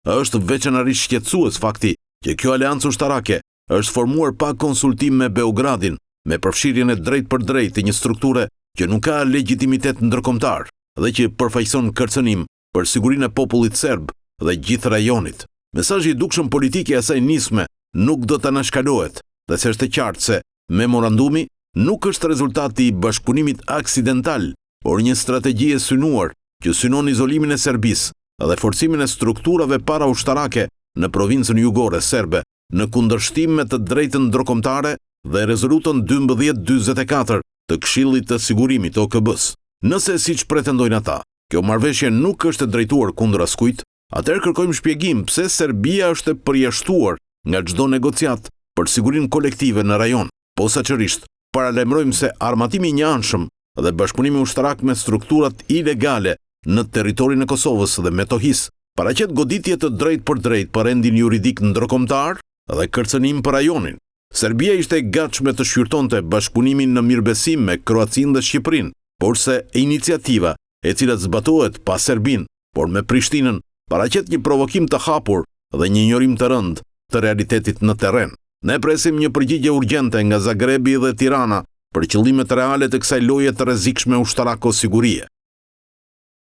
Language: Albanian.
Është veçanërisht shqetësues fakti që kjo aleancë ushtarake është formuar pa konsultim me Beogradin, me përfshirjen e drejt për drejt të një strukture që nuk ka legjitimitet ndërkombëtar dhe që përfaqëson kërcënim për sigurinë e popullit serb dhe gjithë rajonit. Mesazhi i dukshëm politik i asaj nisme nuk do të anashkalohet, dhe se është e qartë se memorandumi nuk është rezultati i bashkëpunimit aksidental, por një strategji e synuar që synon izolimin e Serbisë dhe forcimin e strukturave para ushtarake në provincën jugore serbe, në kundërshtim me të drejtën ndërkombëtare dhe rezolutën 1244 të Këshillit të Sigurimit OKB-s. Nëse siç pretendojnë ata, kjo marrëveshje nuk është e drejtuar kundër askujt, atëherë kërkojmë shpjegim pse Serbia është e përjashtuar nga çdo negociat për sigurinë kolektive në rajon. Posaçërisht, paralajmërojmë se armatimi i njëanshëm dhe bashkëpunimi ushtarak me strukturat ilegale në territorin e Kosovës dhe Metohisë paraqet goditje të drejtë për drejtë për rendin juridik ndërkombëtar dhe kërcënim për rajonin. Serbia ishte e gatshme të shqyrtonte bashkëpunimin në mirëbesim me Kroacinë dhe Shqipërinë, por se iniciativa e cila zbatohet pa Serbinë, por me Prishtinën, paraqet një provokim të hapur dhe një ignorim të rënd të realitetit në terren. Ne presim një përgjigje urgjente nga Zagrebi dhe Tirana për qëllimet reale të kësaj loje të rrezikshme ushtarako-sigurie.